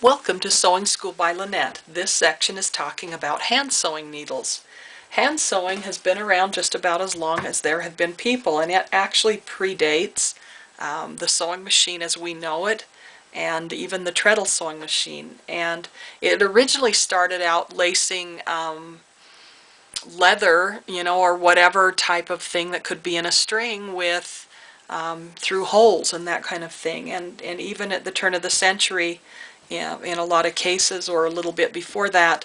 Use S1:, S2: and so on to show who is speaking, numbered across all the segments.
S1: Welcome to Sewing School by Lynette. This section is talking about hand sewing needles. Hand sewing has been around just about as long as there have been people, and it actually predates the sewing machine as we know it, and even the treadle sewing machine. And it originally started out lacing leather, or whatever type of thing that could be in a string with through holes and that kind of thing. And even at the turn of the century, yeah, in a lot of cases, or a little bit before that,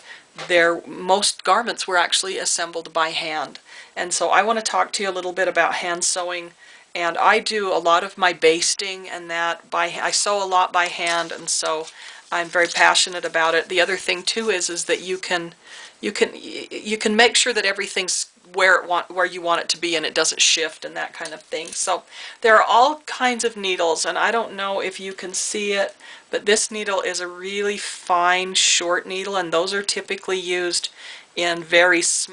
S1: most garments were actually assembled by hand. And so I want to talk to you a little bit about hand sewing. And I do a lot of my basting and that I sew a lot by hand, and so I'm very passionate about it. The other thing too is that you can make sure that everything's where you want it to be and it doesn't shift and that kind of thing. So there are all kinds of needles, and I don't know if you can see it, but this needle is a really fine short needle, and those are typically used in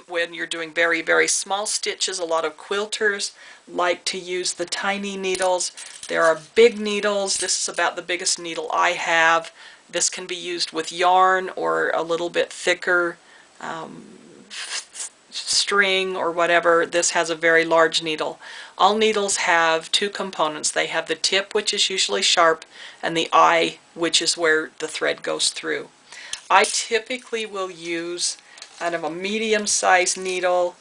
S1: when you're doing very, very small stitches. A lot of quilters like to use the tiny needles. There are big needles. This is about the biggest needle I have. This can be used with yarn or a little bit thicker string or whatever. This has a very large needle. All needles have two components. They have the tip, which is usually sharp, and the eye, which is where the thread goes through. I typically will use kind of a medium-sized needle.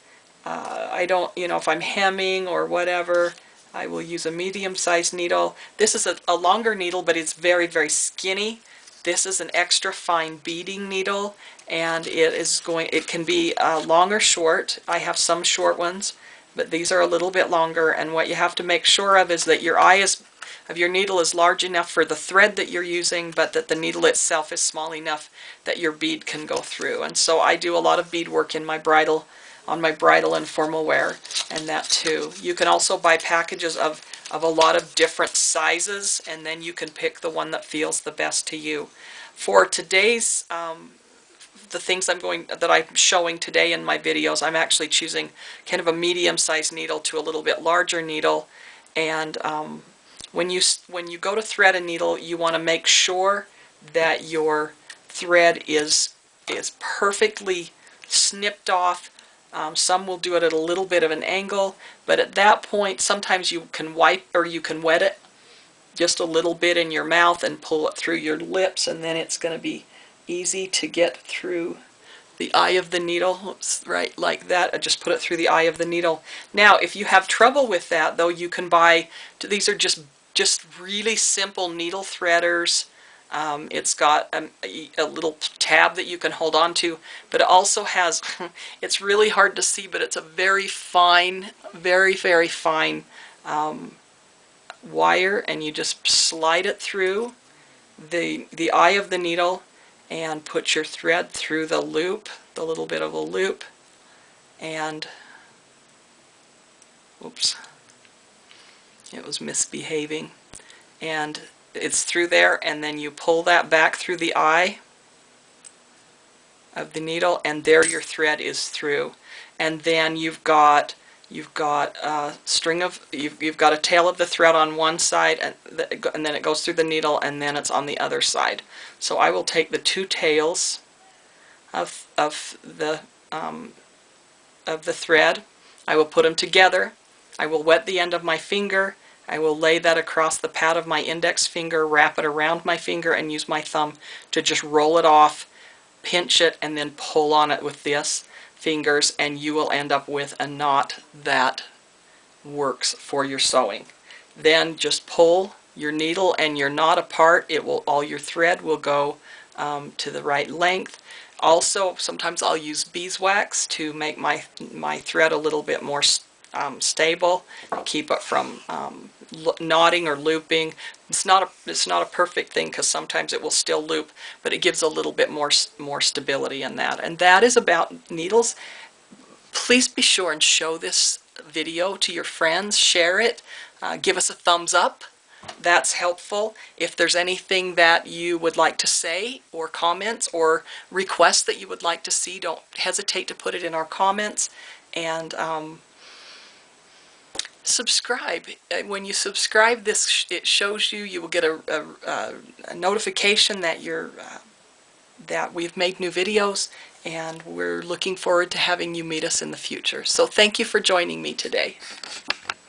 S1: I don't, if I'm hemming or whatever, I will use a medium-sized needle. This is a longer needle, but it's very, very skinny. This is an extra fine beading needle, and it can be long or short. I have some short ones, but these are a little bit longer, and what you have to make sure of is that your eye of your needle is large enough for the thread that you're using, but that the needle itself is small enough that your bead can go through. And so I do a lot of bead work on my bridal and formal wear, and that too. You can also buy packages of a lot of different sizes, and then you can pick the one that feels the best to you. For today's the things that I'm showing today in my videos, I'm actually choosing kind of a medium-sized needle to a little bit larger needle. And when you go to thread a needle, you want to make sure that your thread is perfectly snipped off. Some will do it at a little bit of an angle, but at that point sometimes you can you can wet it just a little bit in your mouth and pull it through your lips, and then it's going to be easy to get through the eye of the needle. Oops, right, like that. I just put it through the eye of the needle. Now, if you have trouble with that, though, you can buy, these are just really simple needle threaders. It's got a little tab that you can hold on to, but it also has, it's really hard to see, but it's a very fine, very, very fine wire, and you just slide it through the eye of the needle and put your thread through the loop, the little bit of a loop, and oops, it was misbehaving, and it's through there, and then you pull that back through the eye of the needle, and there your thread is through. And then you've got a string of you've got a tail of the thread on one side, and then it goes through the needle, and then it's on the other side. So I will take the two tails of the thread. I will put them together. I will wet the end of my finger. I will lay that across the pad of my index finger, wrap it around my finger, and use my thumb to just roll it off, pinch it, and then pull on it with this fingers, and you will end up with a knot that works for your sewing. Then just pull your needle and your knot apart. All your thread will go to the right length. Also, sometimes I'll use beeswax to make my thread a little bit more stable, to keep it from knotting or looping. It's not a perfect thing, because sometimes it will still loop, but it gives a little bit more stability in that. And that is about needles. Please be sure and show this video to your friends. Share it. Give us a thumbs up. That's helpful. If there's anything that you would like to say, or comments, or requests that you would like to see, don't hesitate to put it in our comments. And subscribe. When you subscribe, it shows you. You will get a notification that that we've made new videos, and we're looking forward to having you meet us in the future. So thank you for joining me today.